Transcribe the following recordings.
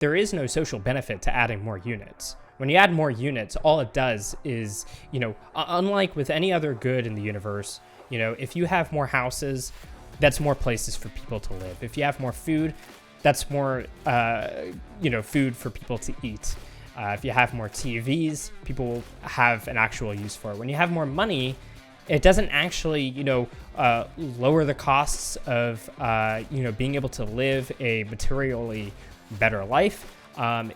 there is no social benefit to adding more units. When you add more units, all it does is, unlike with any other good in the universe, if you have more houses, that's more places for people to live. If you have more food, that's more, food for people to eat. If you have more TVs, people will have an actual use for it. When you have more money, it doesn't actually, lower the costs of, being able to live a materially better life.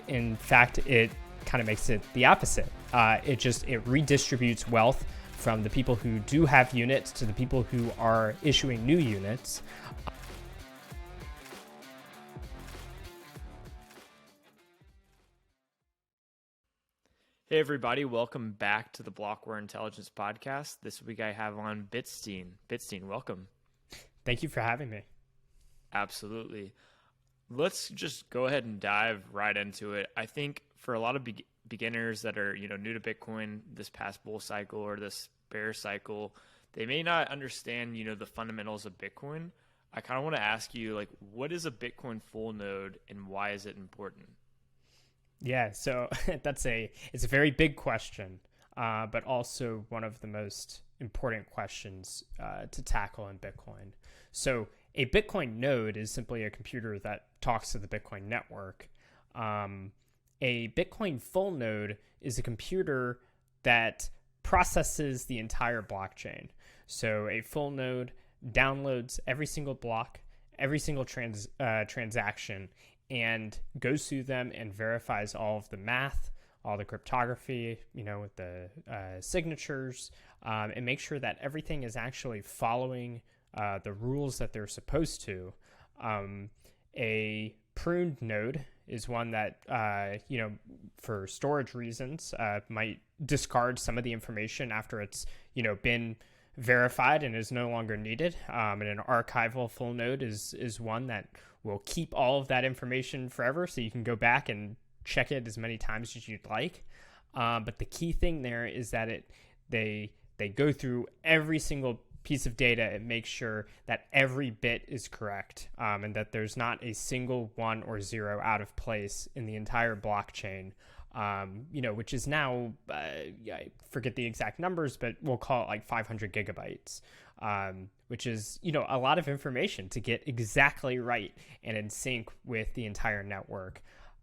In fact, it kind of makes it the opposite. It redistributes wealth from the people who do have units to the people who are issuing new units. Hey everybody, welcome back to the Blockware Intelligence Podcast. This week I have on Bitstein. Bitstein, welcome. Thank you for having me. Absolutely. Let's just go ahead and dive right into it. I think for a lot of beginners that are, new to Bitcoin this past bull cycle or this bear cycle, they may not understand, the fundamentals of Bitcoin. I kind of want to ask you, what is a Bitcoin full node and why is it important? Yeah, so it's a very big question, but also one of the most important questions to tackle in Bitcoin. So a Bitcoin node is simply a computer that talks to the Bitcoin network. A Bitcoin full node is a computer that processes the entire blockchain. So a full node downloads every single block, every single transaction, and goes through them and verifies all of the math, all the cryptography, with the signatures, and make sure that everything is actually following the rules that they're supposed to. A pruned node is one that, for storage reasons, might discard some of the information after it's, been verified and is no longer needed. And an archival full node is one that will keep all of that information forever, so you can go back and check it as many times as you'd like. But the key thing there is that they go through every single piece of data and make sure that every bit is correct, and that there's not a single 1 or 0 out of place in the entire blockchain. Which is now, I forget the exact numbers, but we'll call it like 500 gigabytes, which is, a lot of information to get exactly right and in sync with the entire network.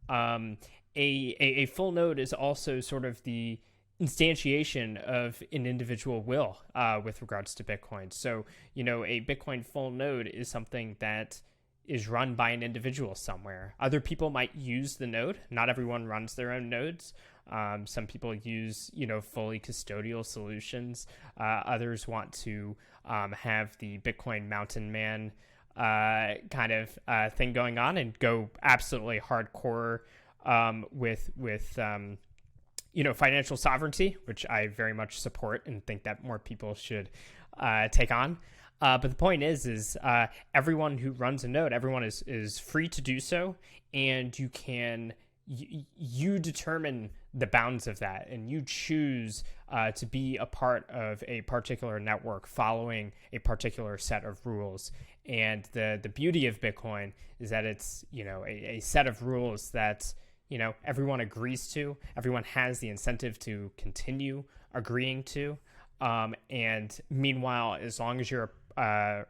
A full node is also sort of the instantiation of an individual will with regards to Bitcoin. So, a Bitcoin full node is something that is run by an individual somewhere. Other people might use the node. Not everyone runs their own nodes. Some people use, fully custodial solutions. Others want to have the Bitcoin mountain man kind of thing going on and go absolutely hardcore with financial sovereignty, which I very much support and think that more people should take on. But the point is everyone who runs a node, everyone is free to do so, and you determine the bounds of that, and you choose to be a part of a particular network following a particular set of rules. And the beauty of Bitcoin is that it's a set of rules that everyone agrees to, everyone has the incentive to continue agreeing to. And meanwhile, as long as you're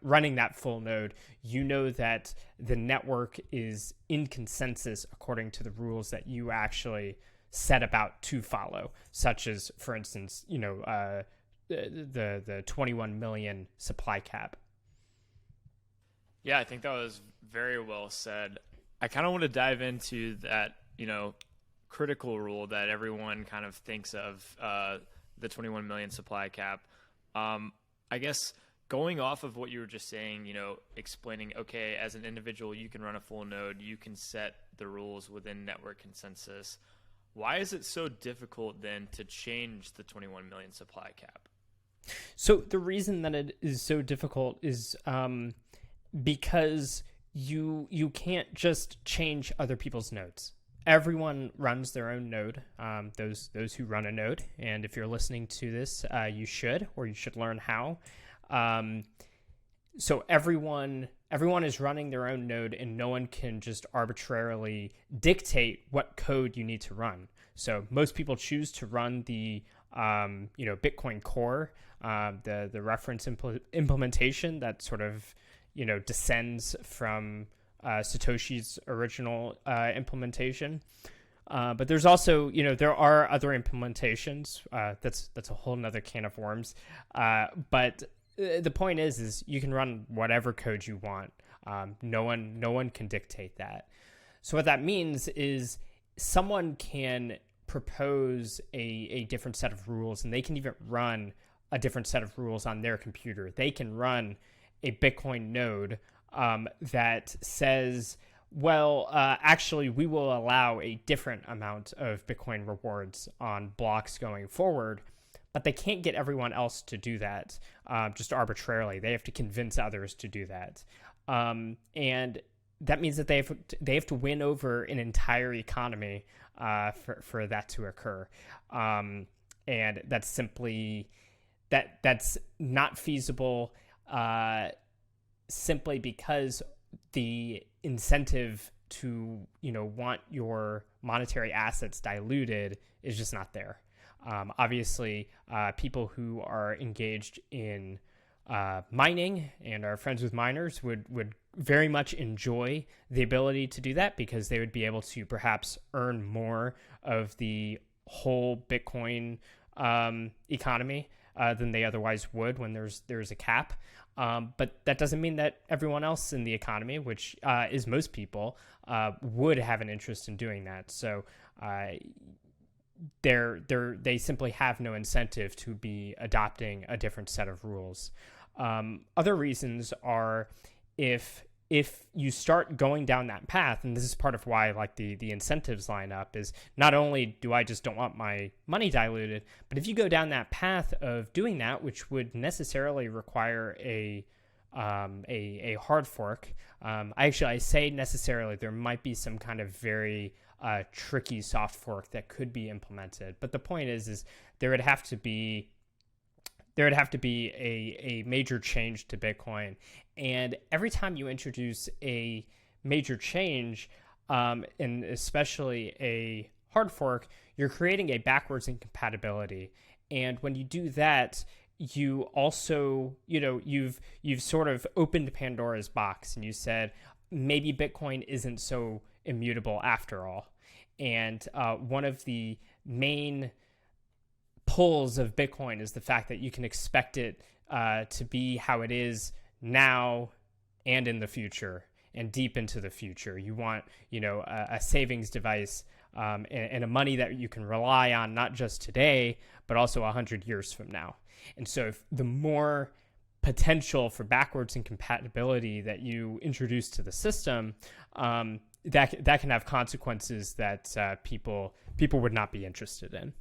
running that full node, that the network is in consensus according to the rules that you actually set about to follow, such as, for instance, the 21 million supply cap. Yeah, I think that was very well said. I kind of want to dive into that, critical rule that everyone kind of thinks of, the 21 million supply cap. I guess going off of what you were just saying, explaining, okay, as an individual, you can run a full node, you can set the rules within network consensus. Why is it so difficult then to change the 21 million supply cap? So the reason that it is so difficult is because you can't just change other people's nodes. Everyone runs their own node, those who run a node. And if you're listening to this, you should learn how. So everyone everyone is running their own node, and no one can just arbitrarily dictate what code you need to run. So most people choose to run the Bitcoin core, the reference implementation that sort of descends from Satoshi's original implementation. But there's also, there are other implementations. That's a whole nother can of worms. But the point is you can run whatever code you want. No one can dictate that. So what that means is someone can propose a different set of rules, and they can even run a different set of rules on their computer. They can run a Bitcoin node that says, well, actually, we will allow a different amount of Bitcoin rewards on blocks going forward, but they can't get everyone else to do that just arbitrarily. They have to convince others to do that. And that means that they have to win over an entire economy for that to occur. And that's simply, that's not feasible simply because the incentive to want your monetary assets diluted is just not there. Obviously, people who are engaged in mining and are friends with miners would very much enjoy the ability to do that, because they would be able to perhaps earn more of the whole Bitcoin economy than they otherwise would when there's a cap. But that doesn't mean that everyone else in the economy, which is most people, would have an interest in doing that. So they simply have no incentive to be adopting a different set of rules. Other reasons are if you start going down that path, and this is part of why like the incentives line up, is not only do I just don't want my money diluted, but if you go down that path of doing that, which would necessarily require a hard fork. I say necessarily, there might be some kind of very tricky soft fork that could be implemented, but the point is there would have to be a major change to Bitcoin. And every time you introduce a major change, and especially a hard fork, you're creating a backwards incompatibility. And when you do that, you also, you've sort of opened Pandora's box, and you said, maybe Bitcoin isn't so immutable after all. And one of the main pulls of Bitcoin is the fact that you can expect it to be how it is now and in the future and deep into the future. You want, a savings device and a money that you can rely on, not just today, but also 100 years from now. And so if the more potential for backwards incompatibility that you introduce to the system, that can have consequences that people would not be interested in.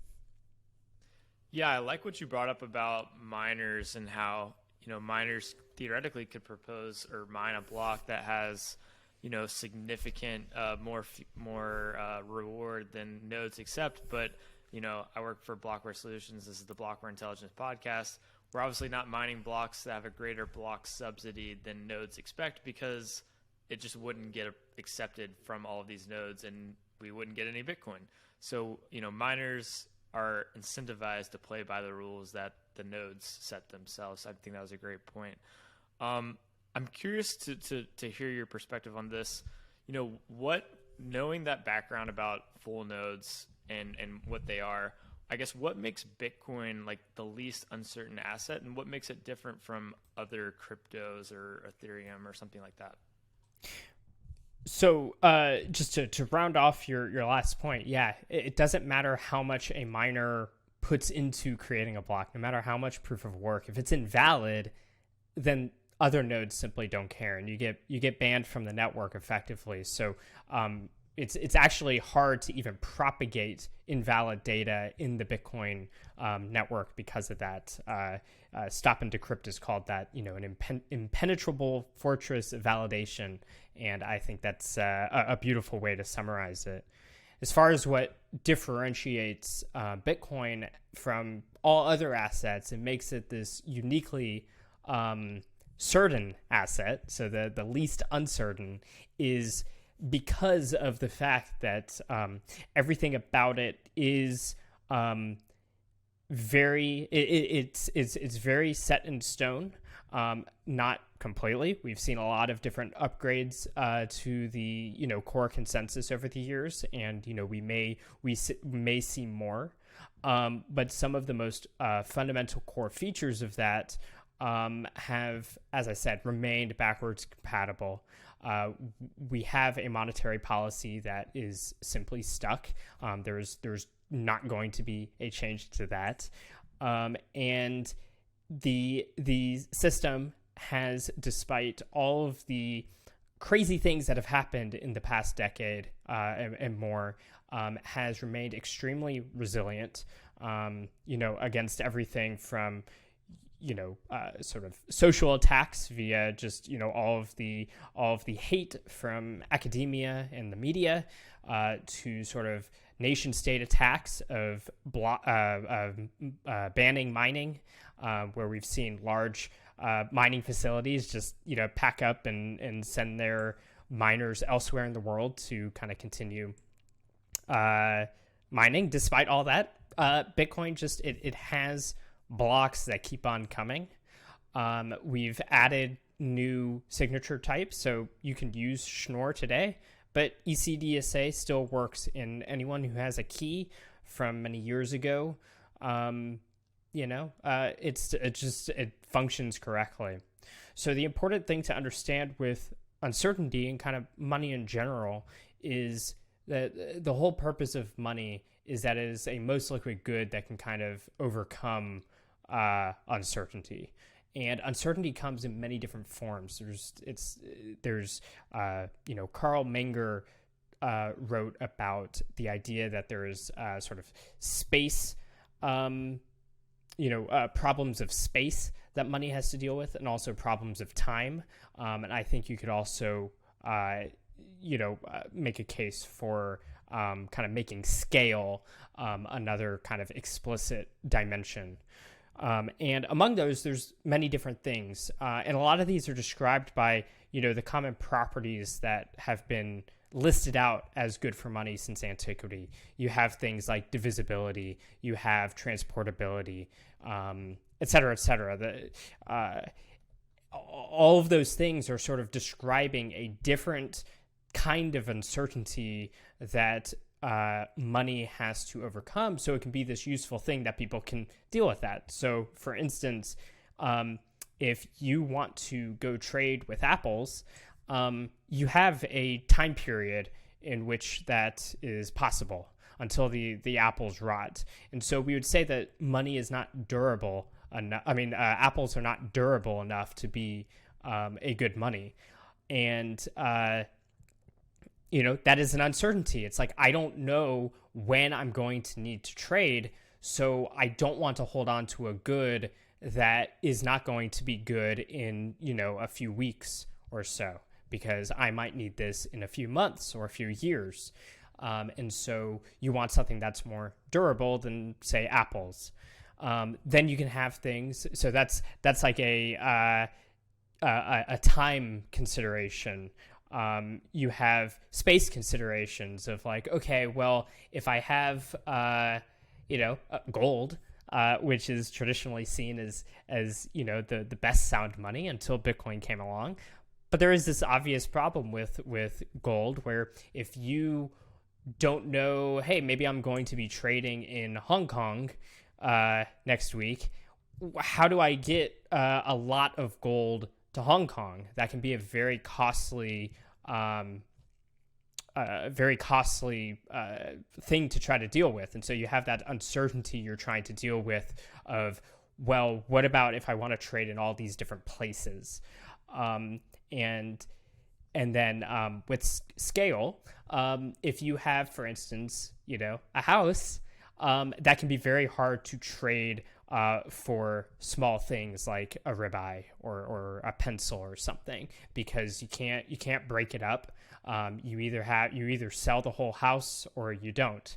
Yeah, I like what you brought up about miners and how, miners theoretically could propose or mine a block that has, significant more reward than nodes accept. But, I work for Blockware Solutions. This is the Blockware Intelligence podcast. We're obviously not mining blocks that have a greater block subsidy than nodes expect, because it just wouldn't get accepted from all of these nodes and we wouldn't get any Bitcoin. So, miners are incentivized to play by the rules that the nodes set themselves. I think that was a great point. I'm curious to hear your perspective on this. Knowing that background about full nodes and what they are, I guess what makes Bitcoin like the least uncertain asset, and what makes it different from other cryptos or Ethereum or something like that? So just to round off your last point, yeah, it doesn't matter how much a miner puts into creating a block, no matter how much proof of work. If it's invalid, then other nodes simply don't care, and you get banned from the network effectively. So it's actually hard to even propagate invalid data in the Bitcoin network because of that. Stop and Decrypt is called that, an impenetrable fortress of validation, and I think that's a beautiful way to summarize it. As far as what differentiates Bitcoin from all other assets, it makes it this uniquely certain asset, so the least uncertain, is because of the fact that everything about it is it's very set in stone. Not completely. We've seen a lot of different upgrades to the core consensus over the years, and we may see more. But some of the most fundamental core features of that have, as I said, remained backwards compatible. We have a monetary policy that is simply stuck. There's not going to be a change to that, and the system has, despite all of the crazy things that have happened in the past decade and more, has remained extremely resilient. Against everything from sort of social attacks via just all of the hate from academia and the media, to sort of nation state attacks of banning mining, where we've seen large mining facilities just pack up and send their miners elsewhere in the world to kind of continue mining. Despite all that, Bitcoin just it has blocks that keep on coming. We've added new signature types, so you can use Schnorr today, but ECDSA still works in anyone who has a key from many years ago. It functions correctly. So the important thing to understand with uncertainty and kind of money in general is that the whole purpose of money is that it is a most liquid good that can kind of overcome uncertainty. And uncertainty comes in many different forms. Carl Menger wrote about the idea that there is sort of space, problems of space that money has to deal with, and also problems of time. And I think you could also, make a case for kind of making scale another kind of explicit dimension. And among those, there's many different things. And a lot of these are described by, the common properties that have been listed out as good for money since antiquity. You have things like divisibility, you have transportability, et cetera, et cetera. All of those things are sort of describing a different kind of uncertainty that money has to overcome, so it can be this useful thing that people can deal with that. So, for instance, if you want to go trade with apples, you have a time period in which that is possible until the apples rot. And so we would say that money is not durable enough. Apples are not durable enough to be a good money. And that is an uncertainty. It's like, I don't know when I'm going to need to trade, so I don't want to hold on to a good that is not going to be good in, a few weeks or so, because I might need this in a few months or a few years. And so you want something that's more durable than, say, apples. Then you can have things. So that's like a time consideration. You have space considerations of like, okay, well, if I have, gold, which is traditionally seen as the best sound money until Bitcoin came along. But there is this obvious problem with gold, where if you don't know, hey, maybe I'm going to be trading in Hong Kong next week, how do I get a lot of gold to Hong Kong? That can be a very costly thing to try to deal with. And so you have that uncertainty you're trying to deal with of, well, what about if I want to trade in all these different places? And then with scale, if you have, for instance, a house, that can be very hard to trade for small things like a ribeye or a pencil or something, because you can't break it up. You either sell the whole house or you don't.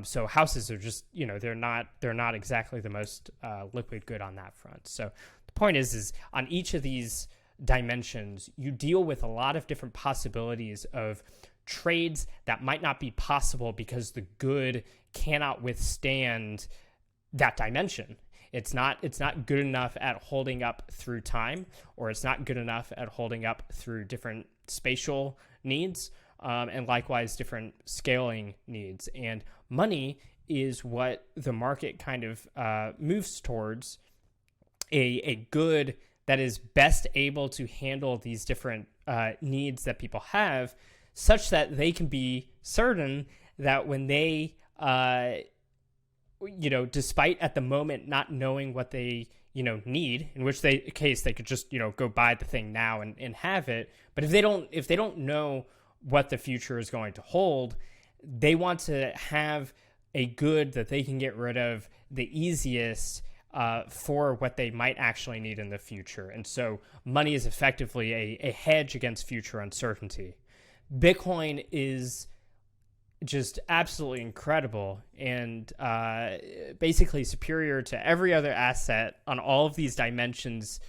So houses are just they're not exactly the most liquid good on that front. So the the point is on each of these dimensions, you deal with a lot of different possibilities of trades that might not be possible because the good cannot withstand that dimension. It's not good enough at holding up through time, or it's not good enough at holding up through different spatial needs, and likewise different scaling needs. And money is what the market kind of moves towards, a good that is best able to handle these different needs that people have, such that they can be certain that when they, despite at the moment not knowing what they, need, in which case they could just, go buy the thing now and have it. But if they don't know what the future is going to hold, they want to have a good that they can get rid of the easiest for what they might actually need in the future. And so money is effectively a hedge against future uncertainty. Bitcoin is just absolutely incredible and basically superior to every other asset on all of these dimensions,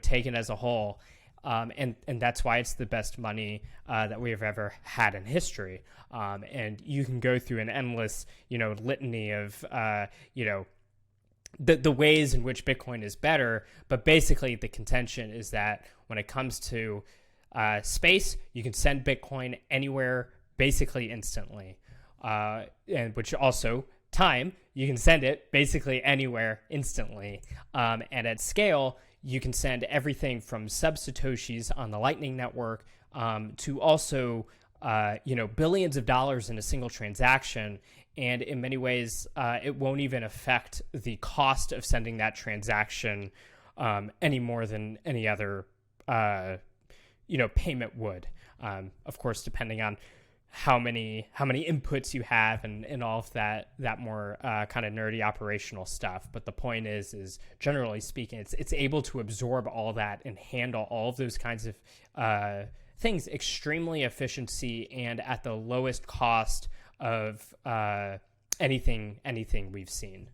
taken as a whole. And that's why it's the best money that we have ever had in history. And you can go through an endless, litany of, the ways in which Bitcoin is better. But basically the contention is that when it comes to space, you can send Bitcoin anywhere basically instantly. And which also time, you can send it basically anywhere instantly. And at scale, you can send everything from sub-Satoshis on the Lightning Network to also, billions of dollars in a single transaction. And in many ways, it won't even affect the cost of sending that transaction any more than any other, payment would. Of course, depending on how many inputs you have and all of that more kind of nerdy operational stuff. But the point is generally speaking, it's able to absorb all that and handle all of those kinds of things extremely efficiency and at the lowest cost of anything we've seen.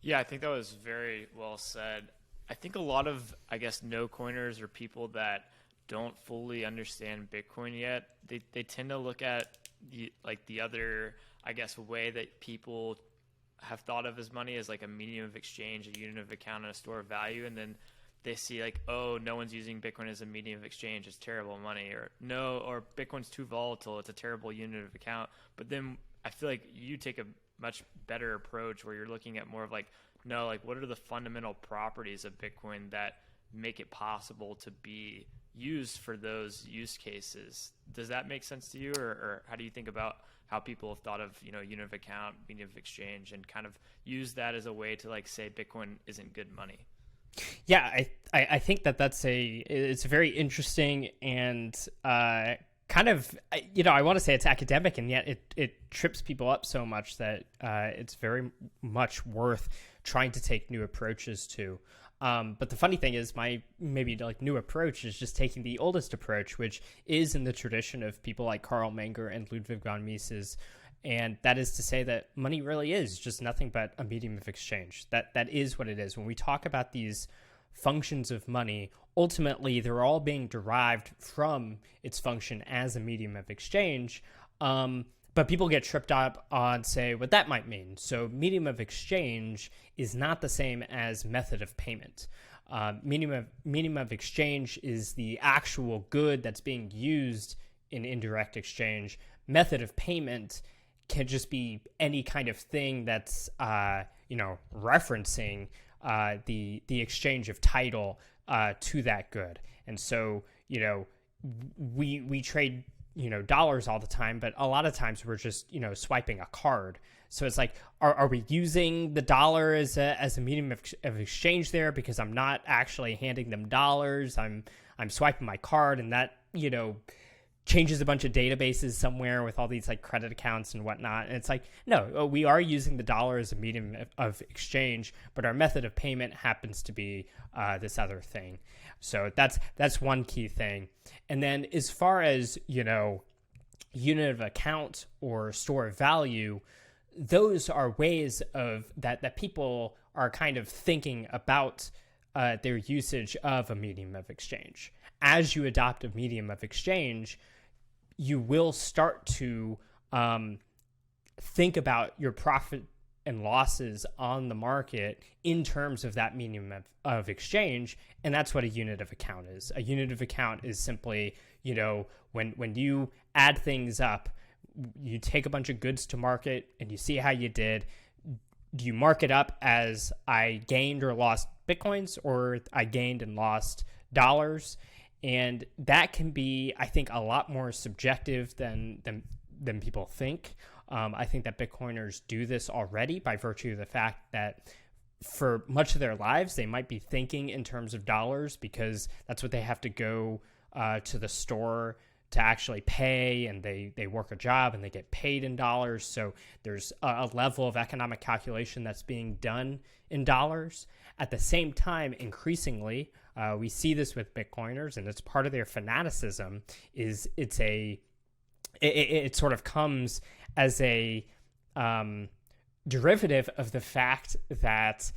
Yeah, I think that was very well said. I think a lot of, no coiners or people that don't fully understand Bitcoin yet, they tend to look at the other, way that people have thought of as money as like a medium of exchange, a unit of account, and a store of value, and then they see no one's using Bitcoin as a medium of exchange, it's terrible money, or Bitcoin's too volatile, it's a terrible unit of account. But then I feel like you take a much better approach where you're looking at more of what are the fundamental properties of Bitcoin that make it possible to be used for those use cases. Does that make sense to you, or how do you think about how people have thought of unit of account, medium of exchange, and kind of use that as a way to say Bitcoin isn't good money? Yeah, I think that's it's very interesting and kind of, I want to say it's academic, and yet it trips people up so much that it's very much worth trying to take new approaches to. But the funny thing is my maybe new approach is just taking the oldest approach, which is in the tradition of people like Karl Menger and Ludwig von Mises. And that is to say that money really is just nothing but a medium of exchange. That is what it is. When we talk about these functions of money, ultimately they're all being derived from its function as a medium of exchange. But people get tripped up on, say, what that might mean. So medium of exchange is not the same as method of payment. Medium of exchange is the actual good that's being used in indirect exchange. Method of payment can just be any kind of thing that's, referencing the exchange of title to that good. And so, we trade dollars all the time, but a lot of times we're just, swiping a card. So it's are we using the dollar as a medium of exchange there? Because I'm not actually handing them dollars. I'm swiping my card, and that, changes a bunch of databases somewhere with all these credit accounts and whatnot. And it's no, we are using the dollar as a medium of exchange, but our method of payment happens to be this other thing. So that's one key thing. And then as far as, unit of account or store of value, those are ways of that people are kind of thinking about their usage of a medium of exchange. As you adopt a medium of exchange, you will start to think about your profit and losses on the market in terms of that medium of exchange. And that's what a unit of account is. A unit of account is simply, when you add things up, you take a bunch of goods to market and you see how you did. Do you mark it up as I gained or lost Bitcoins, or I gained and lost dollars? And that can be, I think, a lot more subjective than people think. I think that Bitcoiners do this already by virtue of the fact that for much of their lives, they might be thinking in terms of dollars because that's what they have to go to the store to actually pay, and they work a job and they get paid in dollars. So there's a level of economic calculation that's being done in dollars. At the same time, increasingly, we see this with Bitcoiners, and it's part of their fanaticism, is it sort of comes as a derivative of the fact that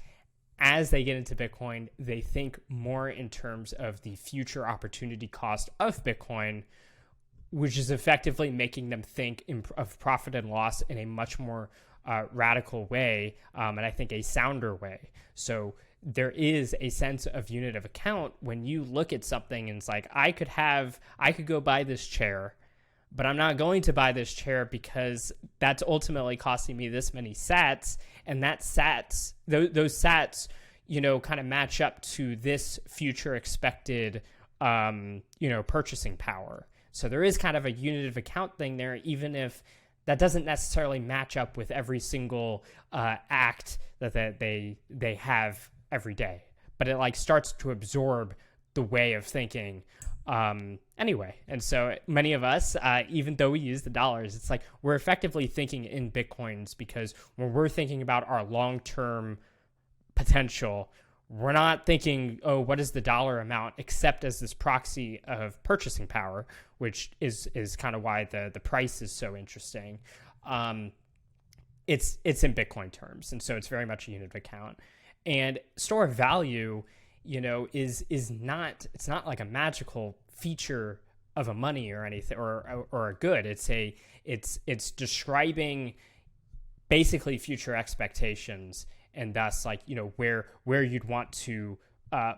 as they get into Bitcoin, they think more in terms of the future opportunity cost of Bitcoin, which is effectively making them think of profit and loss in a much more radical way, and I think a sounder way. So there is a sense of unit of account when you look at something and it's like, I could go buy this chair, but I'm not going to buy this chair because that's ultimately costing me this many sats, and those sats, kind of match up to this future expected, purchasing power. So there is kind of a unit of account thing there, even if that doesn't necessarily match up with every single act that they have every day. But it starts to absorb the way of thinking anyway. And so many of us, even though we use the dollars, it's like we're effectively thinking in Bitcoins, because when we're thinking about our long-term potential, we're not thinking, oh, what is the dollar amount, except as this proxy of purchasing power, which is kind of why the price is so interesting. It's in Bitcoin terms, and so it's very much a unit of account. And store of value, is not, it's not like a magical feature of a money or anything, or a good. It's describing basically future expectations, and thus where you'd want to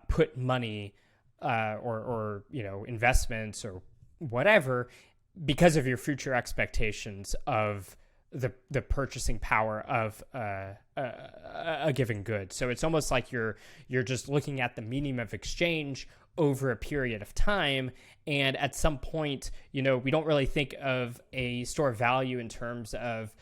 put money or investments or whatever, because of your future expectations of the purchasing power of a given good. So it's almost like you're just looking at the medium of exchange over a period of time, and at some point, we don't really think of a store of value in terms of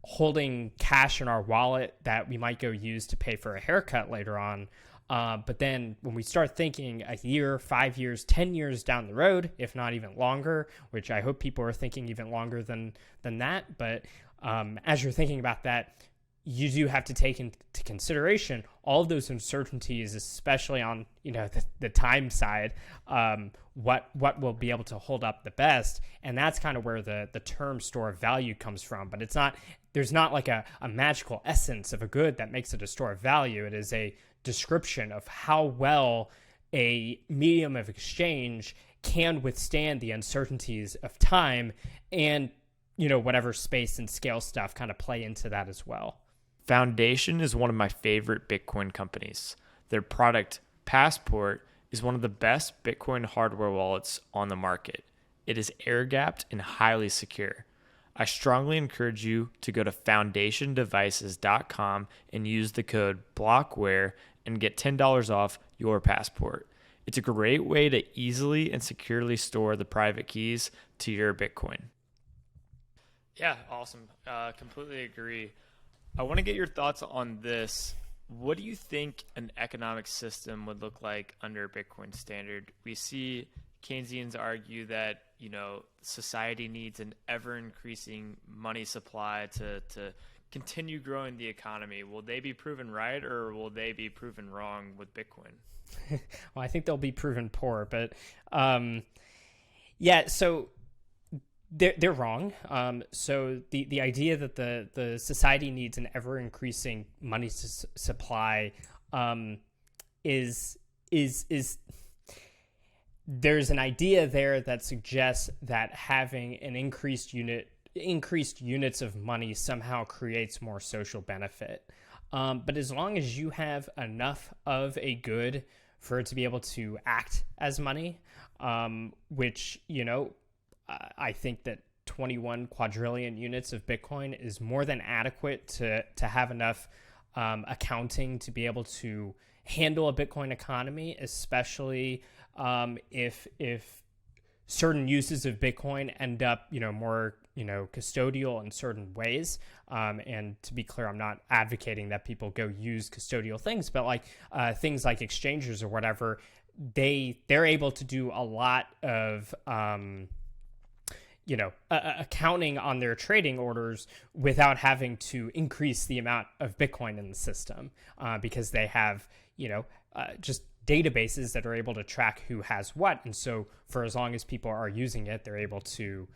holding cash in our wallet that we might go use to pay for a haircut later on. But then when we start thinking a year, 5 years, 10 years down the road, if not even longer, which I hope people are thinking even longer than that. But as you're thinking about that, you do have to take into consideration all of those uncertainties, especially on the time side. What will be able to hold up the best, and that's kind of where the term store of value comes from. But there's not like a magical essence of a good that makes it a store of value. It is a description of how well a medium of exchange can withstand the uncertainties of time, and whatever space and scale stuff kind of play into that as well. Foundation is one of my favorite Bitcoin companies. Their product, Passport, is one of the best Bitcoin hardware wallets on the market. It is air-gapped and highly secure. I strongly encourage you to go to foundationdevices.com and use the code BLOCKWARE and get $10 off your Passport. It's a great way to easily and securely store the private keys to your Bitcoin. Yeah, awesome. Completely agree. I want to get your thoughts on this. What do you think an economic system would look like under Bitcoin standard? We see Keynesians argue that, society needs an ever-increasing money supply to continue growing the economy. Will they be proven right, or will they be proven wrong with Bitcoin? Well, I think they'll be proven poor, but so they're wrong. So the idea that the society needs an ever increasing money supply is there's an idea there that suggests that having an increased units of money somehow creates more social benefit. But as long as you have enough of a good for it to be able to act as money, which, I think that 21 quadrillion units of Bitcoin is more than adequate to have enough accounting to be able to handle a Bitcoin economy, especially if certain uses of Bitcoin end up, more, custodial in certain ways. And to be clear, I'm not advocating that people go use custodial things, but like things like exchanges or whatever, they're able to do a lot of accounting on their trading orders without having to increase the amount of Bitcoin in the system, because they have, just databases that are able to track who has what. And so for as long as people are using it, they're able to,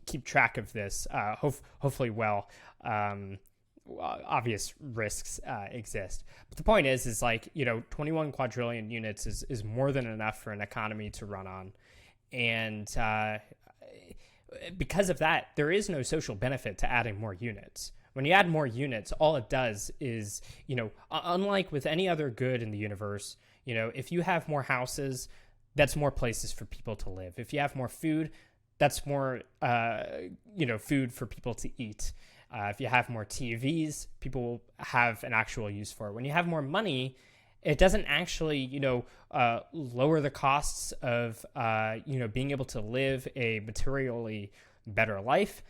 keep track of this, hopefully well. Obvious risks exist. But the point is like, 21 quadrillion units is more than enough for an economy to run on. And because of that, there is no social benefit to adding more units. When you add more units, all it does is, unlike with any other good in the universe, if you have more houses, that's more places for people to live. If you have more food, that's more, food for people to eat. If you have more TVs, people will have an actual use for it. When you have more money, it doesn't actually, lower the costs of, being able to live a materially better life.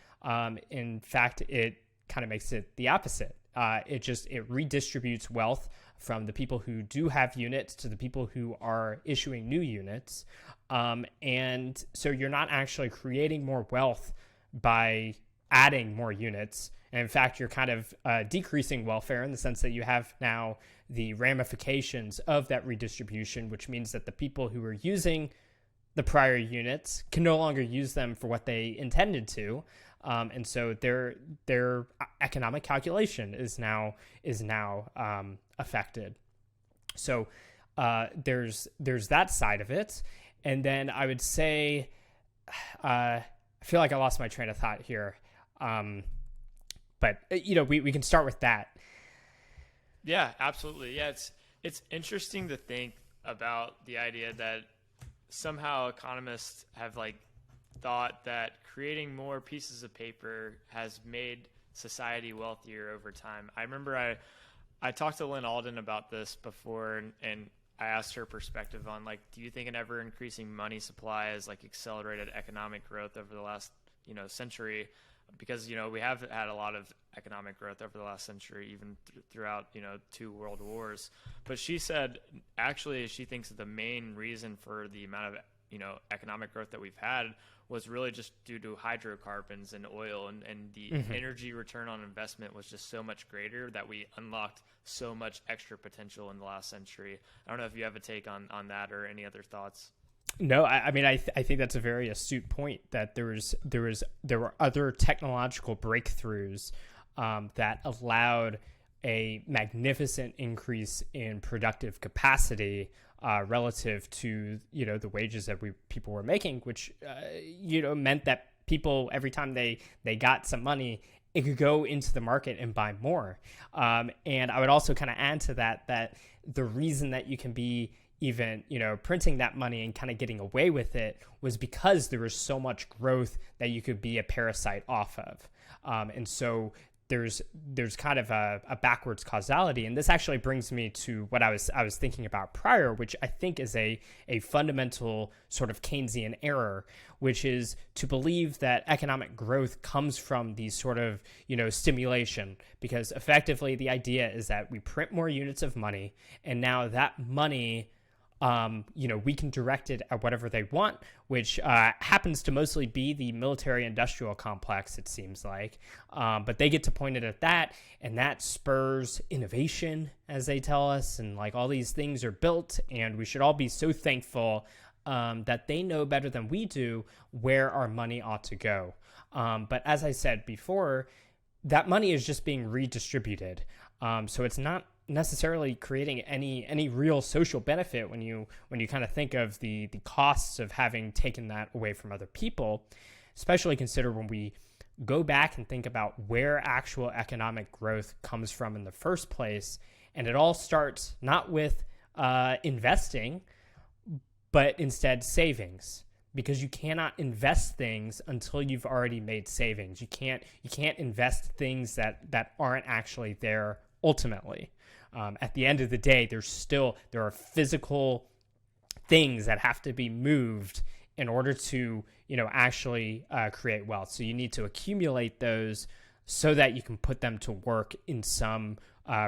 In fact, it kind of makes it the opposite. It redistributes wealth from the people who do have units to the people who are issuing new units. And so you're not actually creating more wealth by adding more units. And in fact, you're kind of decreasing welfare in the sense that you have now the ramifications of that redistribution, which means that the people who are using the prior units can no longer use them for what they intended to. And so their economic calculation is now affected. So there's that side of it. And then I would say, I feel like I lost my train of thought here. But we can start with that. Yeah, absolutely. Yeah, it's interesting to think about the idea that somehow economists have thought that creating more pieces of paper has made society wealthier over time. I remember I talked to Lynn Alden about this before, and I asked her perspective on do you think an ever increasing money supply has accelerated economic growth over the last century? Because we have had a lot of economic growth over the last century, even throughout 2 world wars. But she said actually she thinks that the main reason for the amount of economic growth that we've had was really just due to hydrocarbons and oil, and the energy return on investment was just so much greater that we unlocked so much extra potential in the last century. I don't know if you have a take on that or any other thoughts. No, I mean, I think that's a very astute point, that there were other technological breakthroughs that allowed a magnificent increase in productive capacity relative to the wages that people were making, which meant that people, every time they got some money, it could go into the market and buy more. And I would also kind of add to that the reason that you can be even printing that money and kind of getting away with it was because there was so much growth that you could be a parasite off of. And so there's kind of a backwards causality. And this actually brings me to what I was thinking about prior, which I think is a fundamental sort of Keynesian error, which is to believe that economic growth comes from these sort of, stimulation, because effectively the idea is that we print more units of money, and now that money, we can direct it at whatever they want, which happens to mostly be the military-industrial complex, it seems like. But they get to point it at that, and that spurs innovation, as they tell us, and all these things are built, and we should all be so thankful that they know better than we do where our money ought to go. But as I said before, that money is just being redistributed. So it's not necessarily creating any real social benefit when you kind of think of the costs of having taken that away from other people, especially consider when we go back and think about where actual economic growth comes from in the first place. And it all starts not with investing, but instead savings, because you cannot invest things until you've already made savings. You can't invest things that aren't actually there ultimately. At the end of the day, there are physical things that have to be moved in order to actually create wealth. So you need to accumulate those so that you can put them to work in some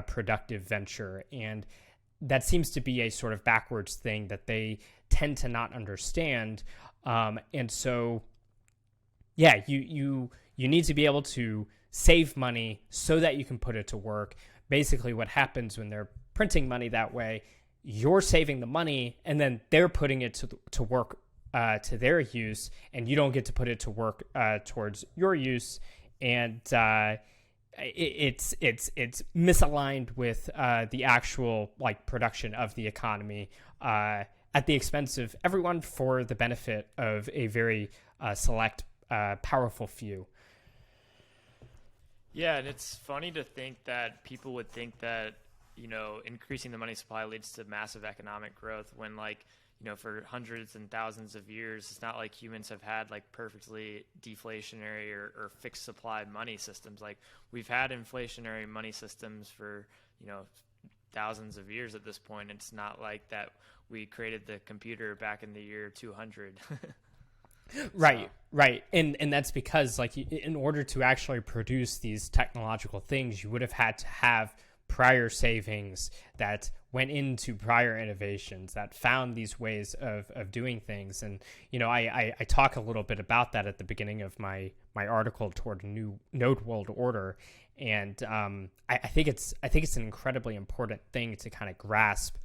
productive venture. And that seems to be a sort of backwards thing that they tend to not understand. And so, yeah, you need to be able to save money so that you can put it to work. Basically, what happens when they're printing money that way, you're saving the money and then they're putting it to work to their use, and you don't get to put it to work towards your use. And it's misaligned with the actual production of the economy at the expense of everyone for the benefit of a very select, powerful few. Yeah, and it's funny to think that people would think that, increasing the money supply leads to massive economic growth when, for hundreds and thousands of years, it's not like humans have had perfectly deflationary or fixed supply money systems. We've had inflationary money systems for, thousands of years at this point. It's not like that we created the computer back in the year 200. Right, so. Right. And that's because in order to actually produce these technological things, you would have had to have prior savings that went into prior innovations that found these ways of doing things. And, I talk a little bit about that at the beginning of my article toward a new node world order. And I think it's an incredibly important thing to kind of grasp,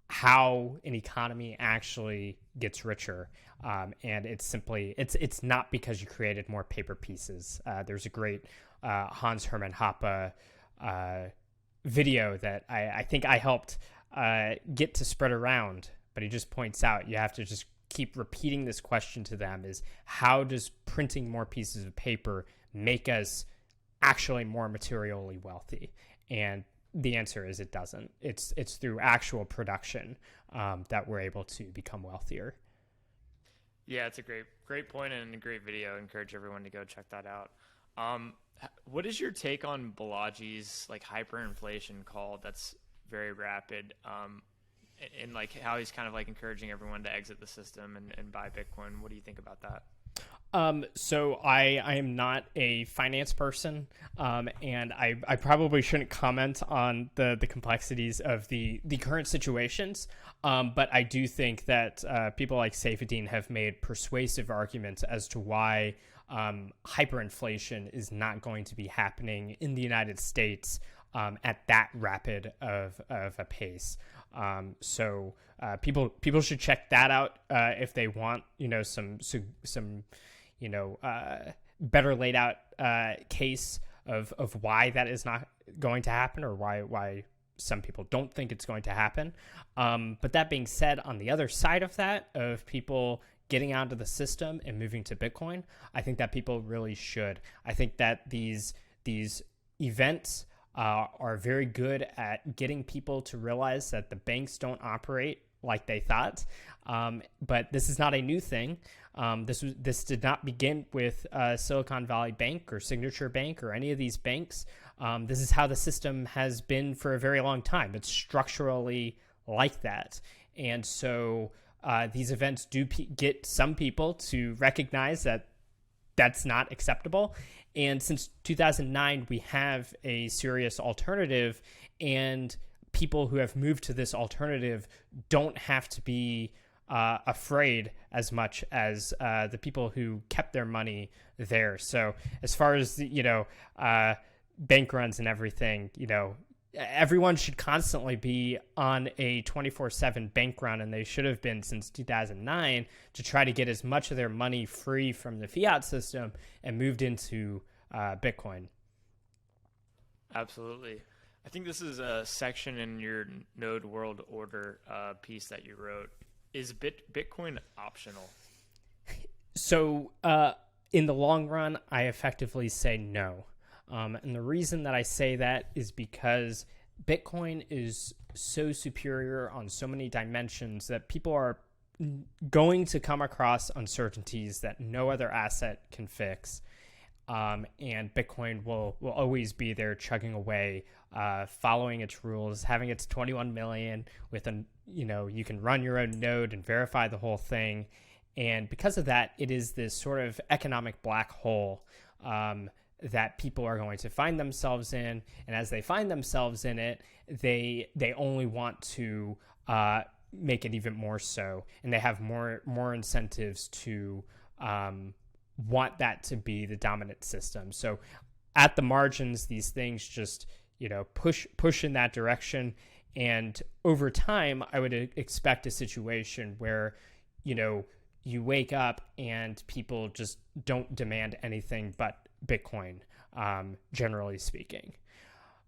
how an economy actually gets richer. And it's not because you created more paper pieces. There's a great Hans Hermann Hoppe video that I think I helped get to spread around, but he just points out you have to just keep repeating this question to them: is how does printing more pieces of paper make us actually more materially wealthy? And the answer is it doesn't. It's through actual production that we're able to become wealthier. Yeah, it's a great point and a great video. I encourage everyone to go check that out. What is your take on Balaji's hyperinflation call that's very rapid, and how he's kind of encouraging everyone to exit the system and buy Bitcoin? What do you think about that? So I am not a finance person, and I probably shouldn't comment on the complexities of the current situations. But I do think that people like Saifedean have made persuasive arguments as to why hyperinflation is not going to be happening in the United States at that rapid of a pace. So people should check that out if they want some better laid out case of why that is not going to happen, or why some people don't think it's going to happen. But that being said, on the other side of that, of people getting onto the system and moving to Bitcoin, I think that people really should. I think that these events are very good at getting people to realize that the banks don't operate like they thought. But this is not a new thing. This did not begin with Silicon Valley Bank or Signature Bank or any of these banks. This is how the system has been for a very long time. It's structurally like that. And so these events do get some people to recognize that that's not acceptable. And since 2009, we have a serious alternative, and people who have moved to this alternative don't have to be afraid as much as the people who kept their money there. So as far as bank runs and everything, everyone should constantly be on a 24/7 bank run, and they should have been since 2009, to try to get as much of their money free from the fiat system and moved into Bitcoin. Absolutely. I think this is a section in your Node World Order piece that you wrote. Is Bitcoin optional? So in the long run, I effectively say no. And the reason that I say that is because Bitcoin is so superior on so many dimensions that people are going to come across uncertainties that no other asset can fix. And Bitcoin will always be there chugging away, following its rules, having its 21 million with you can run your own node and verify the whole thing. And because of that, it is this sort of economic black hole that people are going to find themselves in. And as they find themselves in it, they only want to make it even more so. And they have more incentives to want that to be the dominant system. So at the margins, these things just, push in that direction. And over time, I would expect a situation where, you wake up and people just don't demand anything but Bitcoin, generally speaking.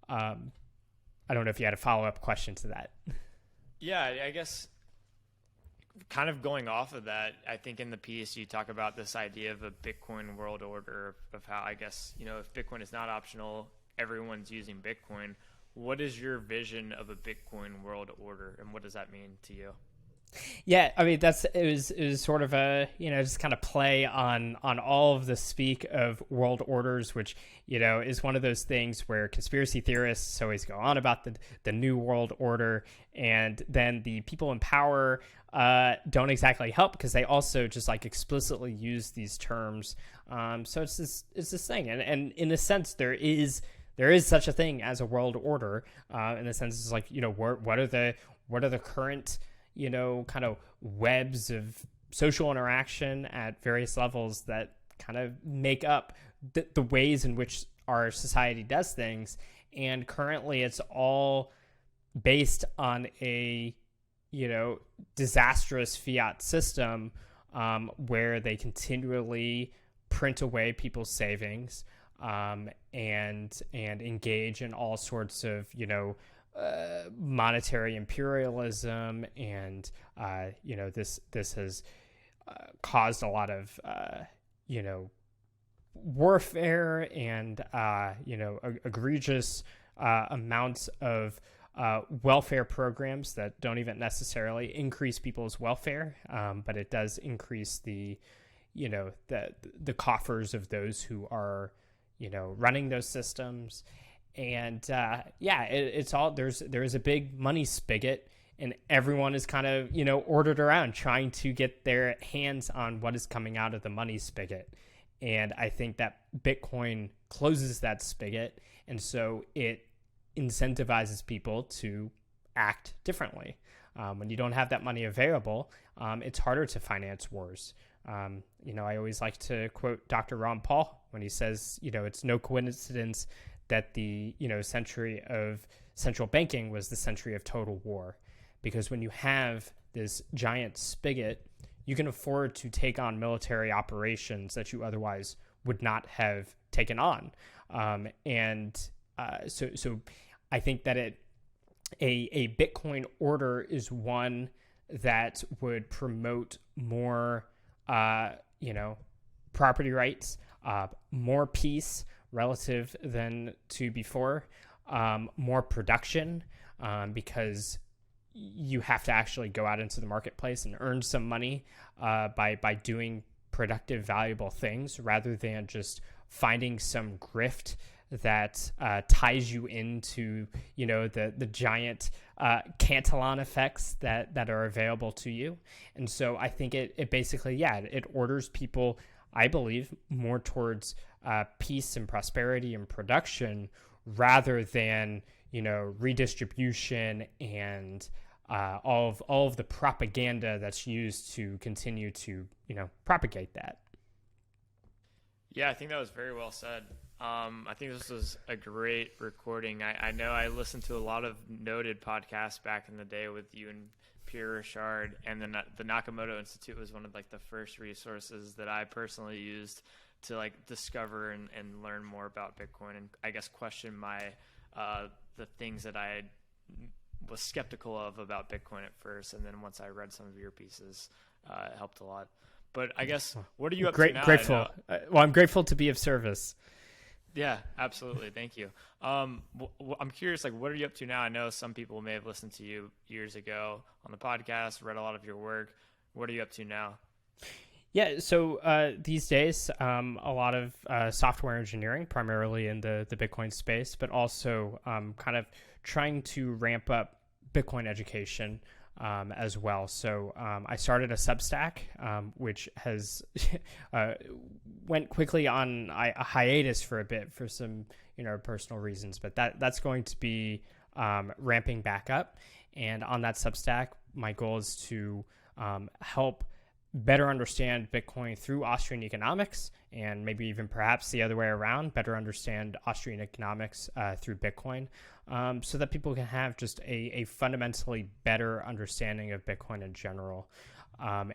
I don't know if you had a follow-up question to that. Yeah, I guess kind of going off of that, I think in the piece you talk about this idea of a Bitcoin world order of how, I guess, if Bitcoin is not optional, everyone's using Bitcoin. What is your vision of a Bitcoin world order, and what does that mean to you? Yeah, I mean it was sort of a just kind of play on all of the speak of world orders, which is one of those things where conspiracy theorists always go on about the new world order, and then the people in power don't exactly help because they also just like explicitly use these terms. So it's this thing, and in a sense there is such a thing as a world order. In the sense it's like what are the current kind of webs of social interaction at various levels that kind of make up the ways in which our society does things. And currently it's all based on a, disastrous fiat system where they continually print away people's savings and engage in all sorts of, monetary imperialism, and this has caused a lot of warfare and egregious amounts of welfare programs that don't even necessarily increase people's welfare, but it does increase the coffers of those who are running those systems. And it's all there is a big money spigot, and everyone is kind of ordered around trying to get their hands on what is coming out of the money spigot. And I think that Bitcoin closes that spigot, and so it incentivizes people to act differently. When you don't have that money available, it's harder to finance wars. I always like to quote Dr. Ron Paul when he says, it's no coincidence that the century of central banking was the century of total war, because when you have this giant spigot, you can afford to take on military operations that you otherwise would not have taken on. So I think that a Bitcoin order is one that would promote more property rights, more peace relative than to before, more production, because you have to actually go out into the marketplace and earn some money by doing productive, valuable things, rather than just finding some grift that ties you into the giant Cantillon effects that are available to you. And so I think it basically it orders people, I believe, more towards peace and prosperity and production, rather than redistribution and all of the propaganda that's used to continue to propagate that. Yeah, I think that was very well said. I think this was a great recording. I know I listened to a lot of noted podcasts back in the day with you and Pierre Richard, and then the Nakamoto Institute was one of the first resources that I personally used to discover and learn more about Bitcoin, and I guess question my the things that I was skeptical of about Bitcoin at first, and then once I read some of your pieces, it helped a lot. But I guess, what are you up to now? Grateful. Well, I'm grateful to be of service. Yeah, absolutely. Thank you. I'm curious, like, what are you up to now? I know some people may have listened to you years ago on the podcast, read a lot of your work. What are you up to now? Yeah, so these days, a lot of software engineering, primarily in the Bitcoin space, but also kind of trying to ramp up Bitcoin education as well. So I started a Substack, which has went quickly on a hiatus for a bit for some personal reasons, but that's going to be ramping back up. And on that Substack, my goal is to help better understand Bitcoin through Austrian economics, and maybe even perhaps the other way around, better understand Austrian economics through Bitcoin, so that people can have just a fundamentally better understanding of Bitcoin in general.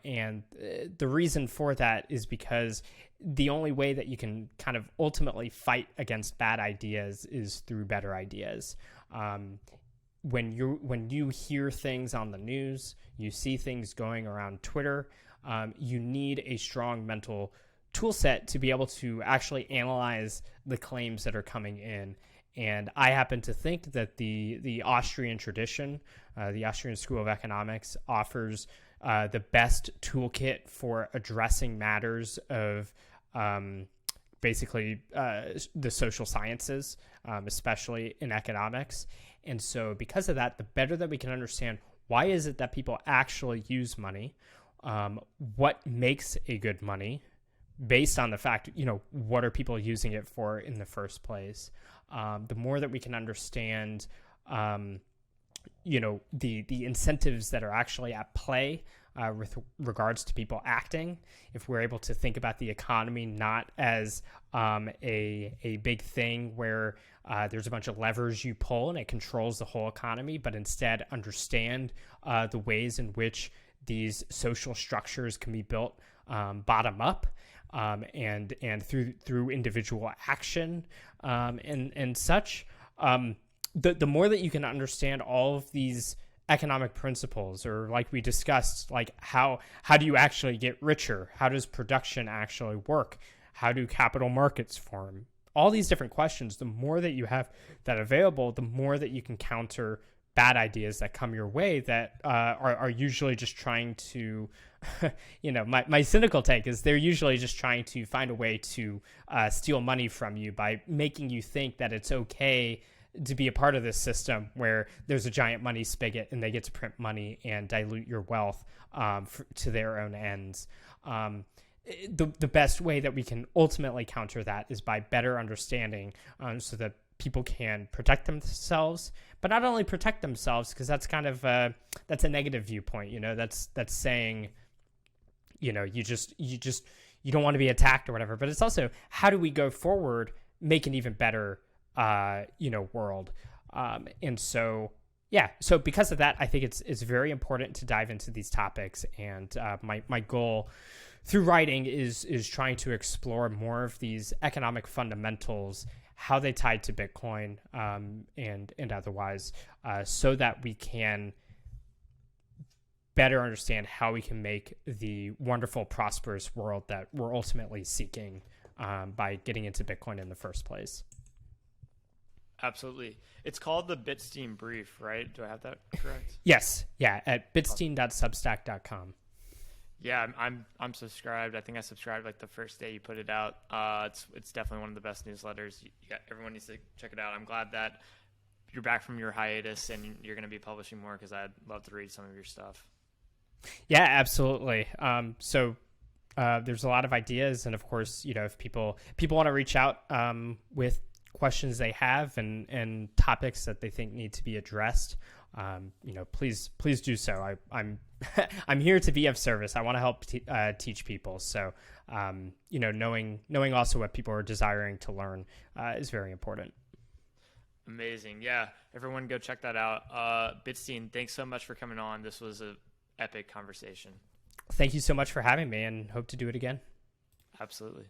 And the reason for that is because the only way that you can kind of ultimately fight against bad ideas is through better ideas. When you hear things on the news, you see things going around Twitter, you need a strong mental tool set to be able to actually analyze the claims that are coming in. And I happen to think that the Austrian tradition, the Austrian School of Economics, offers the best toolkit for addressing matters of basically the social sciences, especially in economics. And so because of that, the better that we can understand why is it that people actually use money, what makes a good money based on the fact, what are people using it for in the first place? The more that we can understand, the incentives that are actually at play with regards to people acting, if we're able to think about the economy not as a big thing where there's a bunch of levers you pull and it controls the whole economy, but instead understand the ways in which these social structures can be built bottom up, and through individual action and such. The more that you can understand all of these economic principles, or like we discussed, like how do you actually get richer? How does production actually work? How do capital markets form? All these different questions, the more that you have that available, the more that you can counter bad ideas that come your way that are usually just trying to, my cynical take is they're usually just trying to find a way to steal money from you by making you think that it's okay to be a part of this system where there's a giant money spigot and they get to print money and dilute your wealth to their own ends. The best way that we can ultimately counter that is by better understanding, so that people can protect themselves, but not only protect themselves, because that's kind of that's a negative viewpoint. That's saying, you don't want to be attacked or whatever. But it's also, how do we go forward, make an even better world? And so so because of that, I think it's very important to dive into these topics. And my goal through writing is trying to explore more of these economic fundamentals, how they tie to Bitcoin, and otherwise, so that we can better understand how we can make the wonderful, prosperous world that we're ultimately seeking by getting into Bitcoin in the first place. Absolutely. It's called the Bitstein Brief, right? Do I have that correct? Yes. Yeah. At bitstein.substack.com. Yeah, I'm subscribed. I think I subscribed like the first day you put it out. It's definitely one of the best newsletters. Everyone needs to check it out. I'm glad that you're back from your hiatus and you're going to be publishing more, because I'd love to read some of your stuff. Yeah, absolutely. So there's a lot of ideas, and of course, if people want to reach out with questions they have and topics that they think need to be addressed, please do so. I'm I'm here to be of service. I want to help teach people. So, knowing also what people are desiring to learn is very important. Amazing. Yeah. Everyone go check that out. Bitstein, thanks so much for coming on. This was an epic conversation. Thank you so much for having me, and hope to do it again. Absolutely.